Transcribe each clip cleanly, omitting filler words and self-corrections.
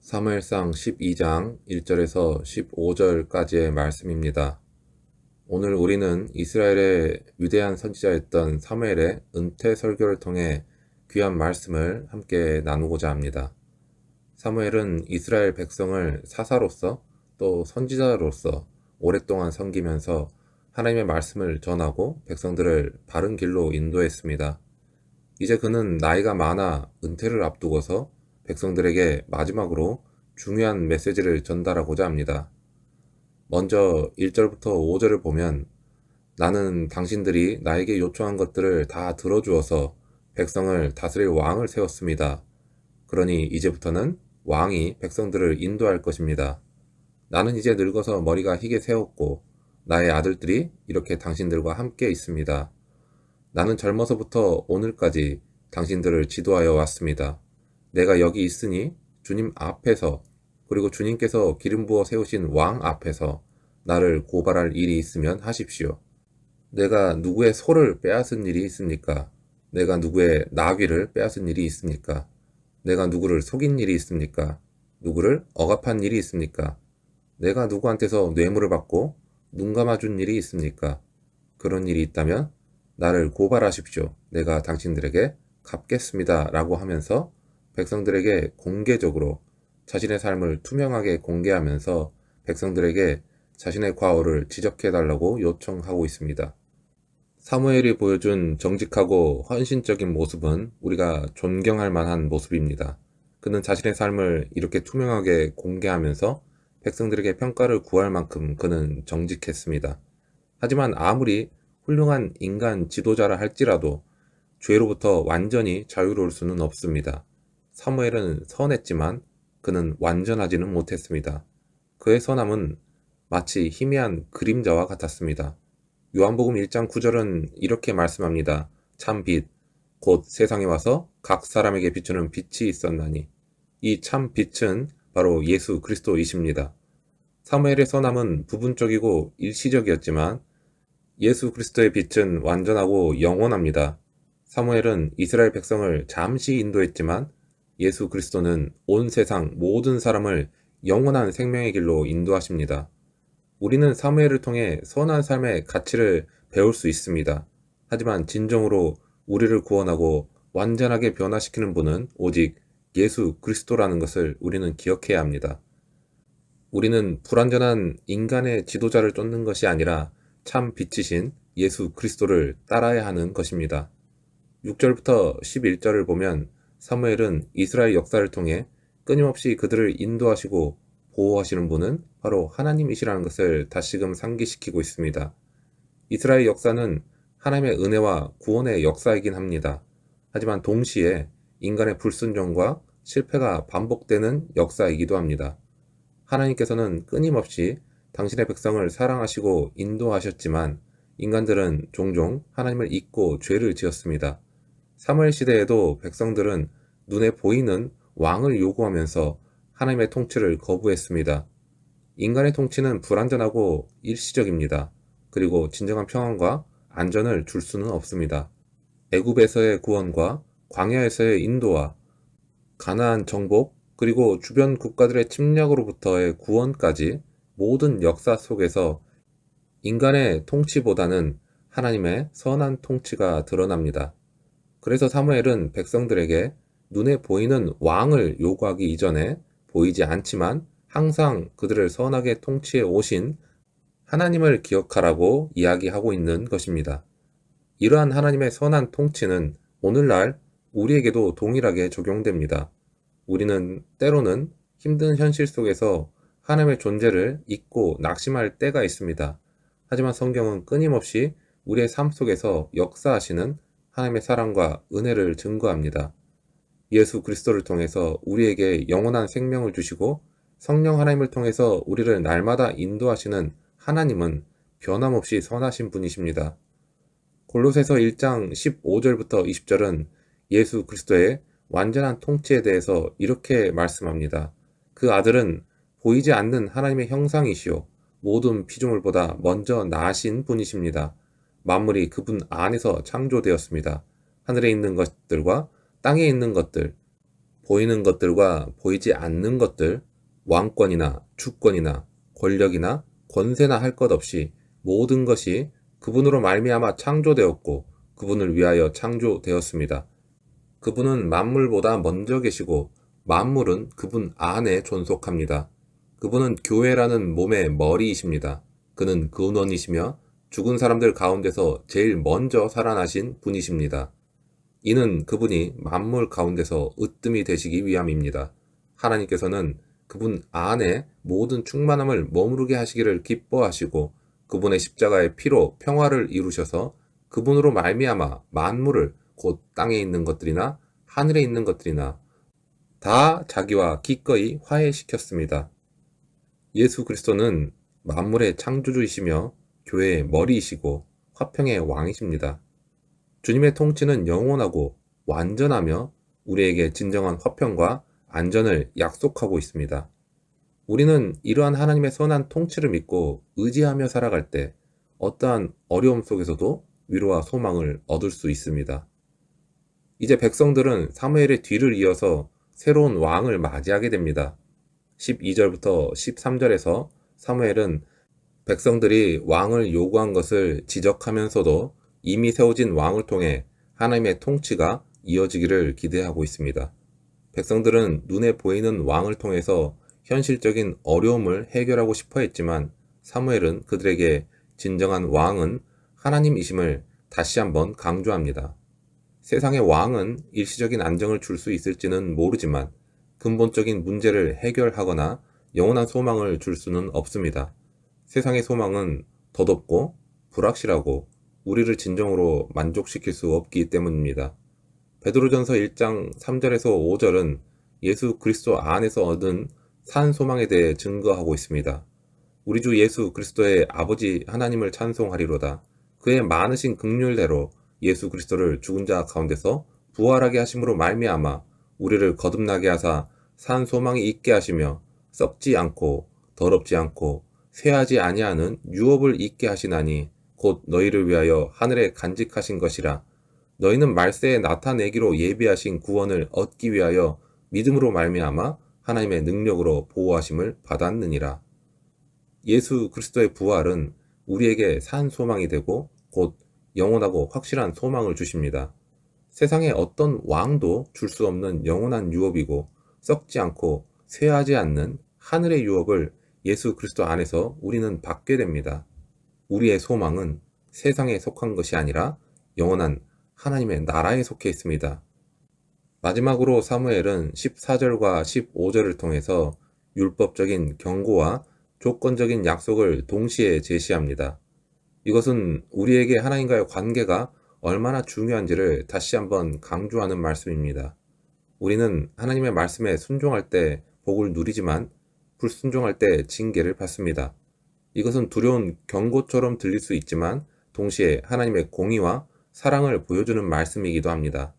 사무엘상 12장 1절에서 15절까지의 말씀입니다. 오늘 우리는 이스라엘의 위대한 선지자였던 사무엘의 은퇴 설교를 통해 귀한 말씀을 함께 나누고자 합니다. 사무엘은 이스라엘 백성을 사사로서 또 선지자로서 오랫동안 섬기면서 하나님의 말씀을 전하고 백성들을 바른 길로 인도했습니다. 이제 그는 나이가 많아 은퇴를 앞두고서 백성들에게 마지막으로 중요한 메시지를 전달하고자 합니다. 먼저 1절부터 5절을 보면 나는 당신들이 나에게 요청한 것들을 다 들어주어서 백성을 다스릴 왕을 세웠습니다. 그러니 이제부터는 왕이 백성들을 인도할 것입니다. 나는 이제 늙어서 머리가 희게 새었고 나의 아들들이 이렇게 당신들과 함께 있습니다. 나는 젊어서부터 오늘까지 당신들을 지도하여 왔습니다. 내가 여기 있으니 주님 앞에서 그리고 주님께서 기름 부어 세우신 왕 앞에서 나를 고발할 일이 있으면 하십시오. 내가 누구의 소를 빼앗은 일이 있습니까? 내가 누구의 나귀를 빼앗은 일이 있습니까? 내가 누구를 속인 일이 있습니까? 누구를 억압한 일이 있습니까? 내가 누구한테서 뇌물을 받고 눈 감아준 일이 있습니까? 그런 일이 있다면 나를 고발하십시오. 내가 당신들에게 갚겠습니다. 라고 하면서 백성들에게 공개적으로 자신의 삶을 투명하게 공개하면서 백성들에게 자신의 과오를 지적해달라고 요청하고 있습니다. 사무엘이 보여준 정직하고 헌신적인 모습은 우리가 존경할 만한 모습입니다. 그는 자신의 삶을 이렇게 투명하게 공개하면서 백성들에게 평가를 구할 만큼 그는 정직했습니다. 하지만 아무리 훌륭한 인간 지도자라 할지라도 죄로부터 완전히 자유로울 수는 없습니다. 사무엘은 선했지만 그는 완전하지는 못했습니다. 그의 선함은 마치 희미한 그림자와 같았습니다. 요한복음 1장 9절은 이렇게 말씀합니다. 참 빛, 곧 세상에 와서 각 사람에게 비추는 빛이 있었나니 이 참 빛은 바로 예수 그리스도이십니다. 사무엘의 선함은 부분적이고 일시적이었지만 예수 그리스도의 빛은 완전하고 영원합니다. 사무엘은 이스라엘 백성을 잠시 인도했지만 예수 그리스도는 온 세상 모든 사람을 영원한 생명의 길로 인도하십니다. 우리는 사무엘을 통해 선한 삶의 가치를 배울 수 있습니다. 하지만 진정으로 우리를 구원하고 완전하게 변화시키는 분은 오직 예수 그리스도라는 것을 우리는 기억해야 합니다. 우리는 불완전한 인간의 지도자를 쫓는 것이 아니라 참 빛이신 예수 그리스도를 따라야 하는 것입니다. 6절부터 11절을 보면 사무엘은 이스라엘 역사를 통해 끊임없이 그들을 인도하시고 보호하시는 분은 바로 하나님이시라는 것을 다시금 상기시키고 있습니다. 이스라엘 역사는 하나님의 은혜와 구원의 역사이긴 합니다. 하지만 동시에 인간의 불순종과 실패가 반복되는 역사이기도 합니다. 하나님께서는 끊임없이 당신의 백성을 사랑하시고 인도하셨지만 인간들은 종종 하나님을 잊고 죄를 지었습니다. 사무엘 시대에도 백성들은 눈에 보이는 왕을 요구하면서 하나님의 통치를 거부했습니다. 인간의 통치는 불완전하고 일시적입니다. 그리고 진정한 평안과 안전을 줄 수는 없습니다. 애굽에서의 구원과 광야에서의 인도와 가나안 정복 그리고 주변 국가들의 침략으로부터의 구원까지 모든 역사 속에서 인간의 통치보다는 하나님의 선한 통치가 드러납니다. 그래서 사무엘은 백성들에게 눈에 보이는 왕을 요구하기 이전에 보이지 않지만 항상 그들을 선하게 통치해 오신 하나님을 기억하라고 이야기하고 있는 것입니다. 이러한 하나님의 선한 통치는 오늘날 우리에게도 동일하게 적용됩니다. 우리는 때로는 힘든 현실 속에서 하나님의 존재를 잊고 낙심할 때가 있습니다. 하지만 성경은 끊임없이 우리의 삶 속에서 역사하시는 하나님의 사랑과 은혜를 증거합니다. 예수 그리스도를 통해서 우리에게 영원한 생명을 주시고 성령 하나님을 통해서 우리를 날마다 인도하시는 하나님은 변함없이 선하신 분이십니다. 골로새서 1장 15절부터 20절은 예수 그리스도의 완전한 통치에 대해서 이렇게 말씀합니다. 그 아들은 보이지 않는 하나님의 형상이시요 모든 피조물보다 먼저 나신 분이십니다. 만물이 그분 안에서 창조되었습니다. 하늘에 있는 것들과 땅에 있는 것들, 보이는 것들과 보이지 않는 것들, 왕권이나 주권이나 권력이나 권세나 할 것 없이 모든 것이 그분으로 말미암아 창조되었고 그분을 위하여 창조되었습니다. 그분은 만물보다 먼저 계시고 만물은 그분 안에 존속합니다. 그분은 교회라는 몸의 머리이십니다. 그는 근원이시며 죽은 사람들 가운데서 제일 먼저 살아나신 분이십니다. 이는 그분이 만물 가운데서 으뜸이 되시기 위함입니다. 하나님께서는 그분 안에 모든 충만함을 머무르게 하시기를 기뻐하시고 그분의 십자가의 피로 평화를 이루셔서 그분으로 말미암아 만물을 곧 땅에 있는 것들이나 하늘에 있는 것들이나 다 자기와 기꺼이 화해시켰습니다. 예수 그리스도는 만물의 창조주이시며 교회의 머리이시고 화평의 왕이십니다. 주님의 통치는 영원하고 완전하며 우리에게 진정한 화평과 안전을 약속하고 있습니다. 우리는 이러한 하나님의 선한 통치를 믿고 의지하며 살아갈 때 어떠한 어려움 속에서도 위로와 소망을 얻을 수 있습니다. 이제 백성들은 사무엘의 뒤를 이어서 새로운 왕을 맞이하게 됩니다. 12절부터 13절에서 사무엘은 백성들이 왕을 요구한 것을 지적하면서도 이미 세워진 왕을 통해 하나님의 통치가 이어지기를 기대하고 있습니다. 백성들은 눈에 보이는 왕을 통해서 현실적인 어려움을 해결하고 싶어 했지만 사무엘은 그들에게 진정한 왕은 하나님이심을 다시 한번 강조합니다. 세상의 왕은 일시적인 안정을 줄 수 있을지는 모르지만 근본적인 문제를 해결하거나 영원한 소망을 줄 수는 없습니다. 세상의 소망은 덧없고 불확실하고 우리를 진정으로 만족시킬 수 없기 때문입니다. 베드로전서 1장 3절에서 5절은 예수 그리스도 안에서 얻은 산 소망에 대해 증거하고 있습니다. 우리 주 예수 그리스도의 아버지 하나님을 찬송하리로다. 그의 많으신 긍휼대로 예수 그리스도를 죽은 자 가운데서 부활하게 하심으로 말미암아 우리를 거듭나게 하사 산 소망이 있게 하시며 썩지 않고 더럽지 않고 쇠하지 아니하는 유업을 있게 하시나니 곧 너희를 위하여 하늘에 간직하신 것이라. 너희는 말세에 나타내기로 예비하신 구원을 얻기 위하여 믿음으로 말미암아 하나님의 능력으로 보호하심을 받았느니라. 예수 그리스도의 부활은 우리에게 산 소망이 되고 곧 영원하고 확실한 소망을 주십니다. 세상의 어떤 왕도 줄 수 없는 영원한 유업이고 썩지 않고 쇠하지 않는 하늘의 유업을 예수 그리스도 안에서 우리는 받게 됩니다. 우리의 소망은 세상에 속한 것이 아니라 영원한 하나님의 나라에 속해 있습니다. 마지막으로 사무엘은 14절과 15절을 통해서 율법적인 경고와 조건적인 약속을 동시에 제시합니다. 이것은 우리에게 하나님과의 관계가 얼마나 중요한지를 다시 한번 강조하는 말씀입니다. 우리는 하나님의 말씀에 순종할 때 복을 누리지만 불순종할 때 징계를 받습니다. 이것은 두려운 경고처럼 들릴 수 있지만 동시에 하나님의 공의와 사랑을 보여주는 말씀이기도 합니다.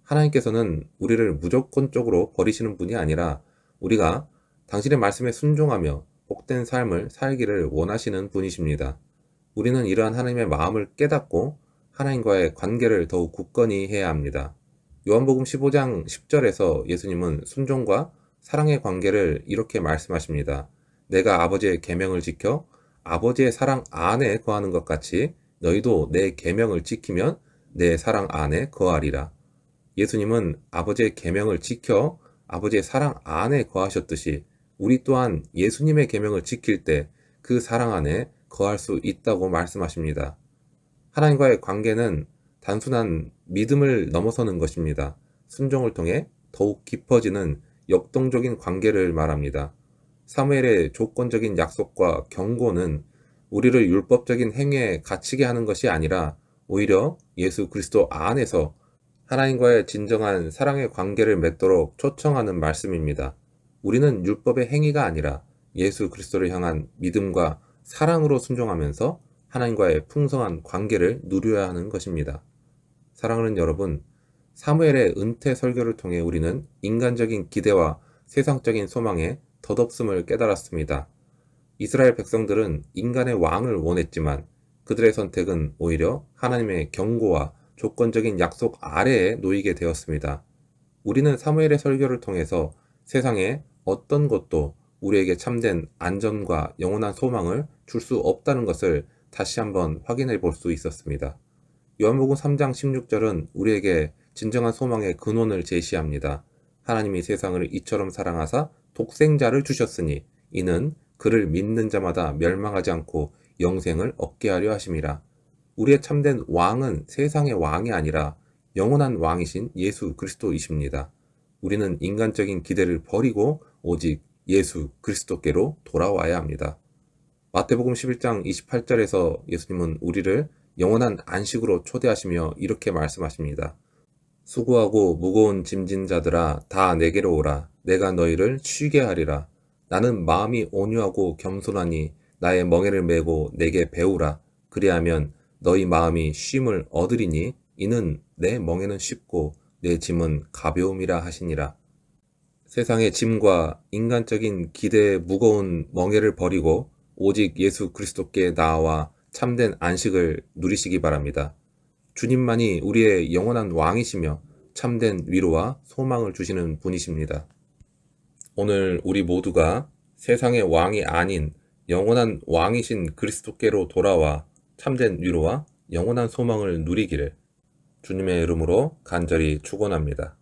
하나님께서는 우리를 무조건적으로 버리시는 분이 아니라 우리가 당신의 말씀에 순종하며 복된 삶을 살기를 원하시는 분이십니다. 우리는 이러한 하나님의 마음을 깨닫고 하나님과의 관계를 더욱 굳건히 해야 합니다. 요한복음 15장 10절에서 예수님은 순종과 사랑의 관계를 이렇게 말씀하십니다. 내가 아버지의 계명을 지켜 아버지의 사랑 안에 거하는 것 같이 너희도 내 계명을 지키면 내 사랑 안에 거하리라. 예수님은 아버지의 계명을 지켜 아버지의 사랑 안에 거하셨듯이 우리 또한 예수님의 계명을 지킬 때 그 사랑 안에 거할 수 있다고 말씀하십니다. 하나님과의 관계는 단순한 믿음을 넘어서는 것입니다. 순종을 통해 더욱 깊어지는 역동적인 관계를 말합니다. 사무엘의 조건적인 약속과 경고는 우리를 율법적인 행위에 갇히게 하는 것이 아니라 오히려 예수 그리스도 안에서 하나님과의 진정한 사랑의 관계를 맺도록 초청하는 말씀입니다. 우리는 율법의 행위가 아니라 예수 그리스도를 향한 믿음과 사랑으로 순종하면서 하나님과의 풍성한 관계를 누려야 하는 것입니다. 사랑하는 여러분, 사무엘의 은퇴 설교를 통해 우리는 인간적인 기대와 세상적인 소망에 덧없음을 깨달았습니다. 이스라엘 백성들은 인간의 왕을 원했지만 그들의 선택은 오히려 하나님의 경고와 조건적인 약속 아래에 놓이게 되었습니다. 우리는 사무엘의 설교를 통해서 세상에 어떤 것도 우리에게 참된 안전과 영원한 소망을 줄 수 없다는 것을 다시 한번 확인해 볼 수 있었습니다. 요한복음 3장 16절은 우리에게 진정한 소망의 근원을 제시합니다. 하나님이 세상을 이처럼 사랑하사 독생자를 주셨으니 이는 그를 믿는 자마다 멸망하지 않고 영생을 얻게 하려 하심이라. 우리의 참된 왕은 세상의 왕이 아니라 영원한 왕이신 예수 그리스도이십니다. 우리는 인간적인 기대를 버리고 오직 예수 그리스도께로 돌아와야 합니다. 마태복음 11장 28절에서 예수님은 우리를 영원한 안식으로 초대하시며 이렇게 말씀하십니다. 수고하고 무거운 짐진 자들아 다 내게로 오라. 내가 너희를 쉬게 하리라. 나는 마음이 온유하고 겸손하니 나의 멍에를 메고 내게 배우라. 그리하면 너희 마음이 쉼을 얻으리니 이는 내 멍에는 쉽고 내 짐은 가벼움이라 하시니라. 세상의 짐과 인간적인 기대의 무거운 멍에를 버리고 오직 예수 그리스도께 나아와 참된 안식을 누리시기 바랍니다. 주님만이 우리의 영원한 왕이시며 참된 위로와 소망을 주시는 분이십니다. 오늘 우리 모두가 세상의 왕이 아닌 영원한 왕이신 그리스도께로 돌아와 참된 위로와 영원한 소망을 누리기를 주님의 이름으로 간절히 축원합니다.